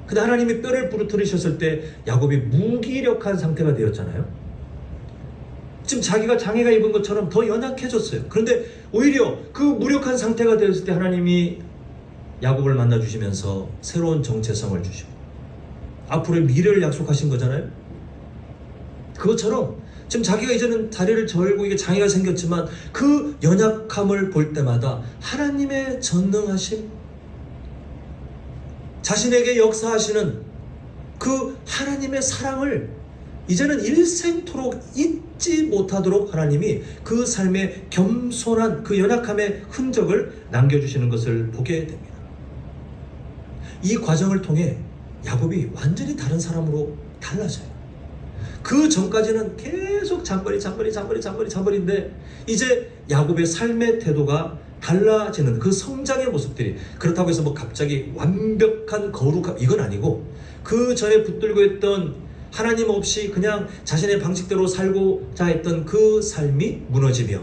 근데 하나님이 뼈를 부러뜨리셨을 때 야곱이 무기력한 상태가 되었잖아요. 지금 자기가 장애가 입은 것처럼 더 연약해졌어요. 그런데 오히려 그 무력한 상태가 되었을 때 하나님이 야곱을 만나주시면서 새로운 정체성을 주시고 앞으로의 미래를 약속하신 거잖아요. 그것처럼 지금 자기가 이제는 다리를 절고 이게 장애가 생겼지만 그 연약함을 볼 때마다 하나님의 전능하심, 자신에게 역사하시는 그 하나님의 사랑을 이제는 일생토록 잊지 못하도록 하나님이 그 삶의 겸손한 그 연약함의 흔적을 남겨주시는 것을 보게 됩니다. 이 과정을 통해 야곱이 완전히 다른 사람으로 달라져요. 그 전까지는 계속 잔머리인데 이제 야곱의 삶의 태도가 달라지는 그 성장의 모습들이, 그렇다고 해서 뭐 갑자기 완벽한 거룩함 이건 아니고 그 전에 붙들고 있던 하나님 없이 그냥 자신의 방식대로 살고자 했던 그 삶이 무너지며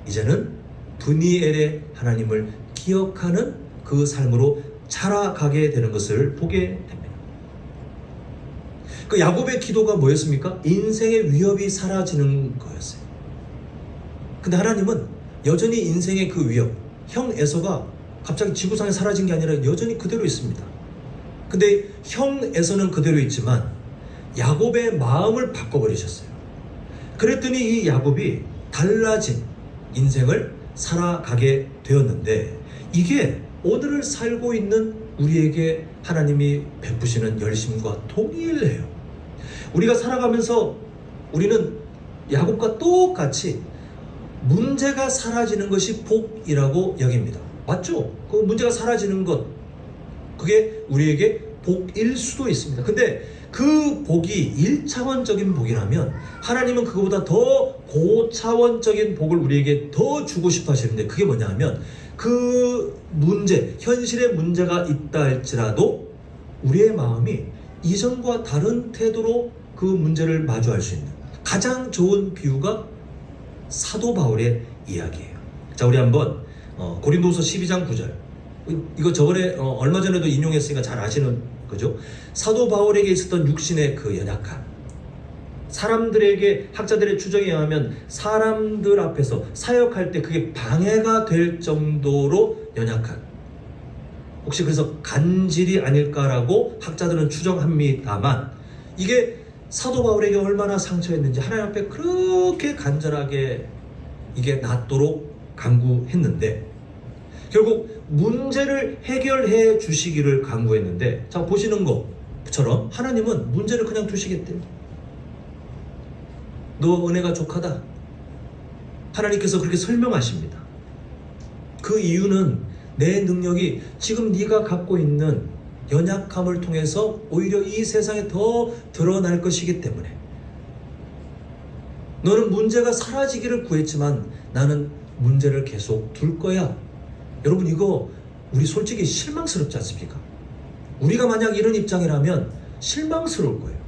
이제는 브니엘의 하나님을 기억하는 그 삶으로 자라가게 되는 것을 보게 됩니다. 그 야곱의 기도가 뭐였습니까? 인생의 위협이 사라지는 거였어요. 근데 하나님은 여전히 인생의 그 위협, 형 에서가 갑자기 지구상에 사라진 게 아니라 여전히 그대로 있습니다. 근데 형 에서는 그대로 있지만 야곱의 마음을 바꿔버리셨어요. 그랬더니 이 야곱이 달라진 인생을 살아가게 되었는데, 이게 오늘을 살고 있는 우리에게 하나님이 베푸시는 열심과 동일해요. 우리가 살아가면서 우리는 야곱과 똑같이 문제가 사라지는 것이 복이라고 여깁니다. 맞죠? 그 문제가 사라지는 것, 그게 우리에게 복일 수도 있습니다. 근데 그 복이 1차원적인 복이라면 하나님은 그거보다 더 고차원적인 복을 우리에게 더 주고 싶어 하시는데, 그게 뭐냐 하면 그 문제, 현실의 문제가 있다 할지라도 우리의 마음이 이전과 다른 태도로 그 문제를 마주할 수 있는 가장 좋은 비유가 사도 바울의 이야기예요. 자, 우리 한번 고린도후서 12장 9절, 이거 저번에 얼마 전에도 인용했으니까 잘 아시는 거죠. 사도 바울에게 있었던 육신의 그 연약함, 사람들에게, 학자들의 추정에 의하면 사람들 앞에서 사역할 때 그게 방해가 될 정도로 연약한, 혹시 그래서 간질이 아닐까라고 학자들은 추정합니다만, 이게 사도 바울에게 얼마나 상처였는지 하나님 앞에 그렇게 간절하게 이게 낫도록 간구했는데, 결국 문제를 해결해 주시기를 간구했는데, 자, 보시는 것처럼 하나님은 문제를 그냥 두시겠대요. 너 은혜가 족하다, 하나님께서 그렇게 설명하십니다. 그 이유는 내 능력이 지금 네가 갖고 있는 연약함을 통해서 오히려 이 세상에 더 드러날 것이기 때문에. 너는 문제가 사라지기를 구했지만 나는 문제를 계속 둘 거야. 여러분, 이거 우리 솔직히 실망스럽지 않습니까? 우리가 만약 이런 입장이라면 실망스러울 거예요.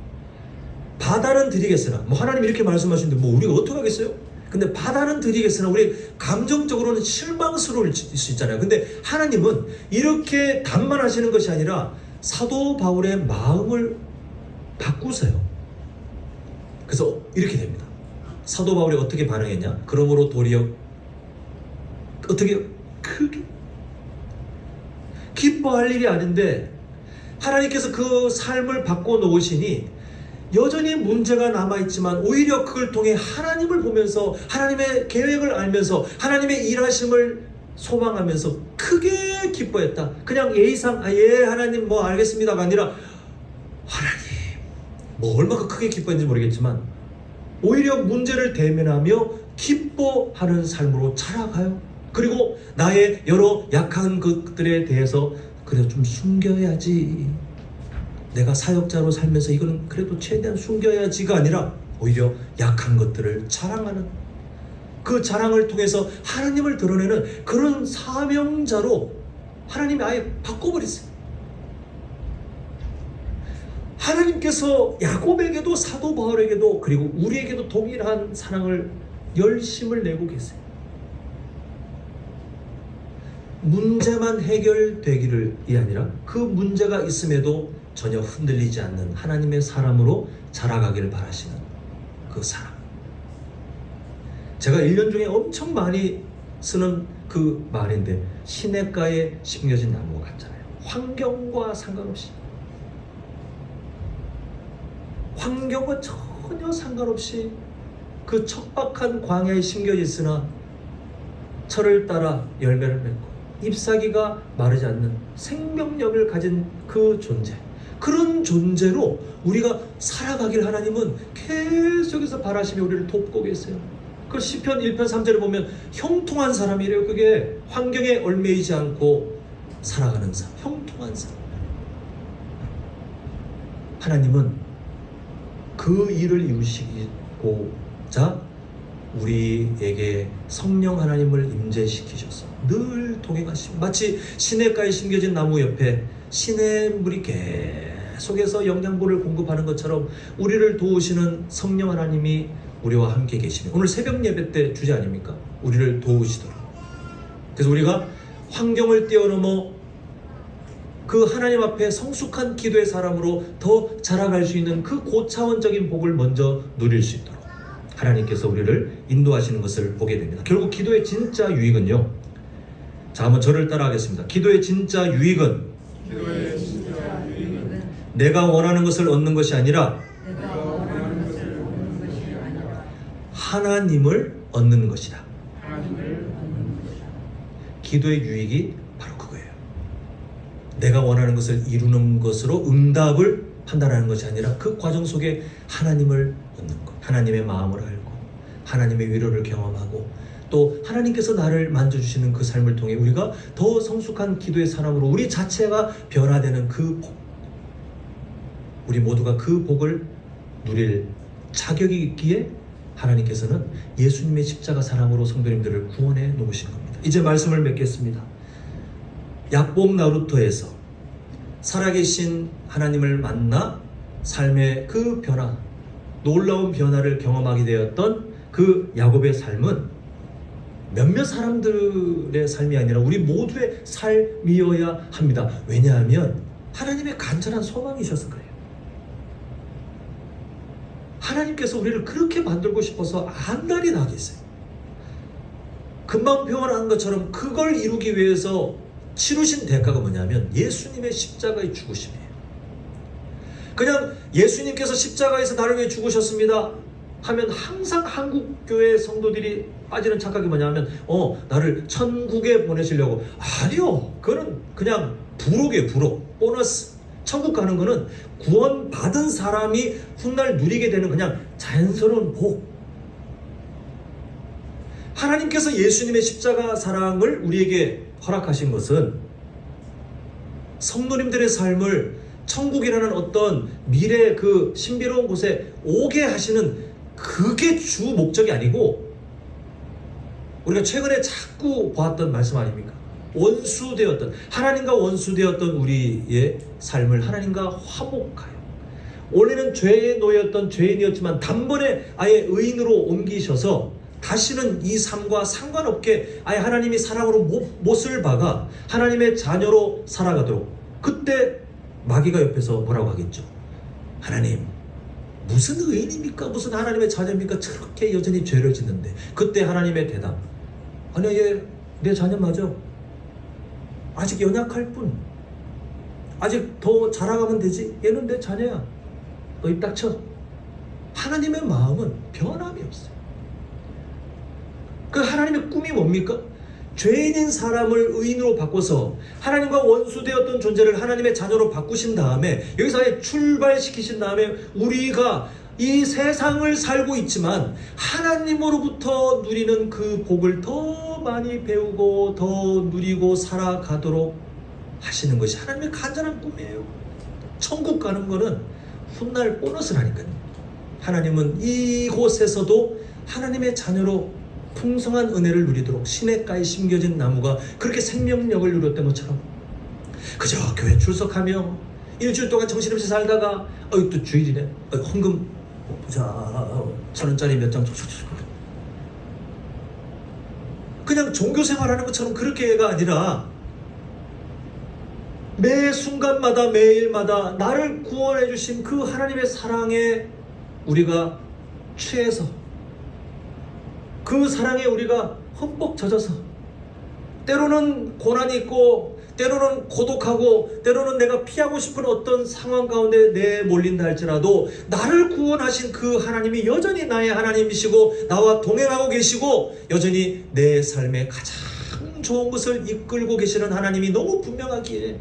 바다는 드리겠으나, 뭐 하나님 이렇게 말씀하시는데 뭐 우리가 어떻게 하겠어요? 근데 바다는 드리겠으나 우리 감정적으로는 실망스러울 수 있잖아요. 근데 하나님은 이렇게 단만하시는 것이 아니라 사도 바울의 마음을 바꾸세요. 그래서 이렇게 됩니다. 사도 바울이 어떻게 반응했냐? 그러므로 도리어 어떻게 크게 기뻐할 일이 아닌데 하나님께서 그 삶을 바꿔놓으시니 여전히 문제가 남아있지만 오히려 그걸 통해 하나님을 보면서 하나님의 계획을 알면서 하나님의 일하심을 소망하면서 크게 기뻐했다. 그냥 예의상 예 하나님 뭐 알겠습니다가 아니라 하나님 뭐 얼마나 크게 기뻐했는지 모르겠지만 오히려 문제를 대면하며 기뻐하는 삶으로 자라가요. 그리고 나의 여러 약한 것들에 대해서 그래 좀 숨겨야지, 내가 사역자로 살면서 이거는 그래도 최대한 숨겨야지가 아니라 오히려 약한 것들을 자랑하는, 그 자랑을 통해서 하나님을 드러내는 그런 사명자로 하나님이 아예 바꿔버렸어요. 하나님께서 야곱에게도 사도 바울에게도 그리고 우리에게도 동일한 사랑을, 열심을 내고 계세요. 문제만 해결되기를이 아니라 그 문제가 있음에도 전혀 흔들리지 않는 하나님의 사람으로 자라가기를 바라시는 그 사람. 제가 1년 중에 엄청 많이 쓰는 그 말인데, 시냇가에 심겨진 나무 같잖아요. 환경과 상관없이, 환경과 전혀 상관없이 그 척박한 광야에 심겨져 있으나 철을 따라 열매를 맺고 잎사귀가 마르지 않는 생명력을 가진 그 존재, 그런 존재로 우리가 살아가길 하나님은 계속해서 바라시며 우리를 돕고 계세요. 그 시편 1편 3절에 보면 형통한 사람이래요. 그게 환경에 얽매이지 않고 살아가는 사람, 형통한 사람. 하나님은 그 일을 이루시고자 우리에게 성령 하나님을 임재시키셔서 늘 동행하시고, 마치 시냇가에 심겨진 나무 옆에 시냇물이 계속해서 영양분을 공급하는 것처럼 우리를 도우시는 성령 하나님이 우리와 함께 계시며, 오늘 새벽 예배 때 주제 아닙니까? 우리를 도우시도록. 그래서 우리가 환경을 뛰어넘어 그 하나님 앞에 성숙한 기도의 사람으로 더 자라갈 수 있는 그 고차원적인 복을 먼저 누릴 수 있도록 하나님께서 우리를 인도하시는 것을 보게 됩니다. 결국 기도의 진짜 유익은요. 자, 한번 저를 따라 하겠습니다. 기도의 진짜 유익은 기도의 진짜 유익은 내가 원하는 것을 얻는 것이 아니라 내가 원하는 것을 얻는 것이 아니라 하나님을 얻는 것이다. 하나님을 얻는 것이다. 기도의 유익이 바로 그거예요. 내가 원하는 것을 이루는 것으로 응답을 판단하는 것이 아니라 그 과정 속에 하나님을 얻는 것, 하나님의 마음을 알고 하나님의 위로를 경험하고 또 하나님께서 나를 만져주시는 그 삶을 통해 우리가 더 성숙한 기도의 사람으로 우리 자체가 변화되는 그 복, 우리 모두가 그 복을 누릴 자격이 있기에 하나님께서는 예수님의 십자가 사랑으로 성도님들을 구원해 놓으신 겁니다. 이제 말씀을 맺겠습니다. 약복 나루토에서 살아계신 하나님을 만나 삶의 그 변화, 놀라운 변화를 경험하게 되었던 그 야곱의 삶은 몇몇 사람들의 삶이 아니라 우리 모두의 삶이어야 합니다. 왜냐하면 하나님의 간절한 소망이셨을 거예요. 하나님께서 우리를 그렇게 만들고 싶어서 안달이 나게 했어요. 금방 표현한 것처럼 그걸 이루기 위해서 치르신 대가가 뭐냐면 예수님의 십자가의 죽으심이에요. 그냥 예수님께서 십자가에서 나를 위해 죽으셨습니다 하면 항상 한국교회 성도들이 빠지는 착각이 뭐냐면 나를 천국에 보내시려고. 아니요, 그거는 그냥 부록이에요. 부록, 보너스. 천국 가는 거는 구원받은 사람이 훗날 누리게 되는 그냥 자연스러운 복. 하나님께서 예수님의 십자가 사랑을 우리에게 허락하신 것은 성도님들의 삶을 천국이라는 어떤 미래 그 신비로운 곳에 오게 하시는 그게 주 목적이 아니고, 우리가 최근에 자꾸 보았던 말씀 아닙니까? 원수되었던, 하나님과 원수되었던 우리의 삶을 하나님과 화목하여, 원래는 죄에 놓였던 죄인이었지만 단번에 아예 의인으로 옮기셔서 다시는 이 삶과 상관없게 아예 하나님이 사랑으로 못을 박아 하나님의 자녀로 살아가도록. 그때 마귀가 옆에서 뭐라고 하겠죠? 하나님, 무슨 의인입니까? 무슨 하나님의 자녀입니까? 저렇게 여전히 죄를 짓는데. 그때 하나님의 대답, 아니야, 얘 내 자녀 맞아. 아직 연약할 뿐. 아직 더 자라가면 되지. 얘는 내 자녀야. 너 입 닥쳐. 하나님의 마음은 변함이 없어요. 그 하나님의 꿈이 뭡니까? 죄인인 사람을 의인으로 바꿔서 하나님과 원수되었던 존재를 하나님의 자녀로 바꾸신 다음에, 여기서 아예 출발시키신 다음에 우리가 이 세상을 살고 있지만 하나님으로부터 누리는 그 복을 더 많이 배우고 더 누리고 살아가도록 하시는 것이 하나님의 간절한 꿈이에요. 천국 가는 거는 훗날 보너스라니까요. 하나님은 이곳에서도 하나님의 자녀로 풍성한 은혜를 누리도록 시냇가에 심겨진 나무가 그렇게 생명력을 누렸던 것처럼 그저 교회 출석하며 일주일 동안 정신없이 살다가 또 주일이네, 헌금 보자, 1,000원짜리 몇 장 그냥 종교생활하는 것처럼 그렇게가 아니라 매 순간마다 매일마다 나를 구원해 주신 그 하나님의 사랑에 우리가 취해서, 그 사랑에 우리가 흠뻑 젖어서, 때로는 고난이 있고 때로는 고독하고 때로는 내가 피하고 싶은 어떤 상황 가운데 내몰린다 할지라도 나를 구원하신 그 하나님이 여전히 나의 하나님이시고 나와 동행하고 계시고 여전히 내 삶에 가장 좋은 것을 이끌고 계시는 하나님이 너무 분명하기에.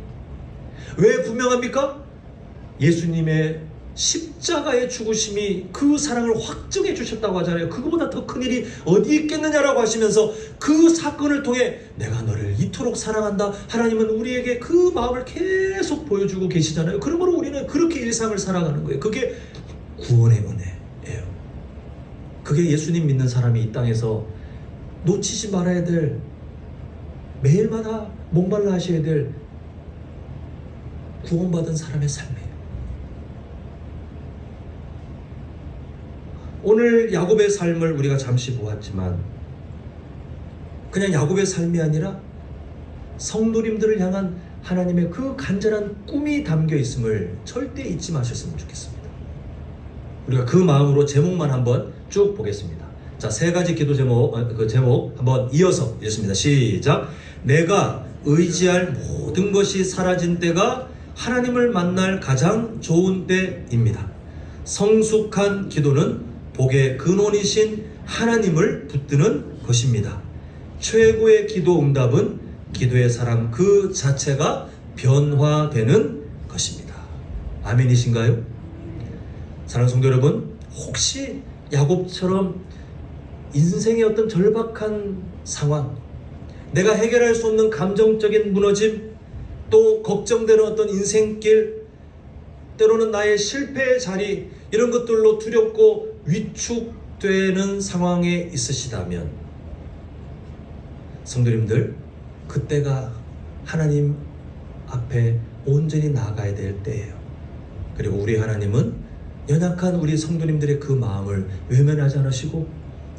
왜 분명합니까? 예수님의 십자가의 죽으심이 그 사랑을 확증해 주셨다고 하잖아요. 그거보다 더 큰 일이 어디 있겠느냐라고 하시면서 그 사건을 통해 내가 너를 이토록 사랑한다, 하나님은 우리에게 그 마음을 계속 보여주고 계시잖아요. 그러므로 우리는 그렇게 일상을 살아가는 거예요. 그게 구원의 은혜예요. 그게 예수님 믿는 사람이 이 땅에서 놓치지 말아야 될, 매일마다 목말라 하셔야 될 구원받은 사람의 삶이에요. 오늘 야곱의 삶을 우리가 잠시 보았지만 그냥 야곱의 삶이 아니라 성도님들을 향한 하나님의 그 간절한 꿈이 담겨 있음을 절대 잊지 마셨으면 좋겠습니다. 우리가 그 마음으로 제목만 한번 쭉 보겠습니다. 자, 세 가지 기도 제목, 그 제목 한번 이어서 읽습니다. 시작. 내가 의지할 모든 것이 사라진 때가 하나님을 만날 가장 좋은 때입니다. 성숙한 기도는 복의 근원이신 하나님을 붙드는 것입니다. 최고의 기도 응답은 기도의 사람 그 자체가 변화되는 것입니다. 아멘이신가요? 사랑하는 성도 여러분, 혹시 야곱처럼 인생의 어떤 절박한 상황, 내가 해결할 수 없는 감정적인 무너짐, 또 걱정되는 어떤 인생길, 때로는 나의 실패의 자리, 이런 것들로 두렵고 위축되는 상황에 있으시다면 성도님들, 그때가 하나님 앞에 온전히 나아가야 될 때예요. 그리고 우리 하나님은 연약한 우리 성도님들의 그 마음을 외면하지 않으시고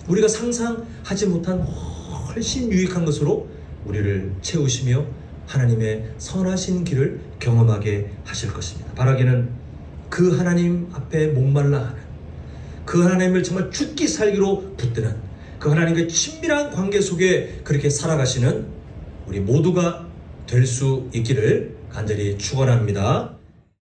우리가 상상하지 못한 훨씬 유익한 것으로 우리를 채우시며 하나님의 선하신 길을 경험하게 하실 것입니다. 바라기는 그 하나님 앞에 목말라 하는, 그 하나님을 정말 죽기 살기로 붙드는 그 하나님과의 친밀한 관계 속에 그렇게 살아가시는 우리 모두가 될 수 있기를 간절히 축원합니다.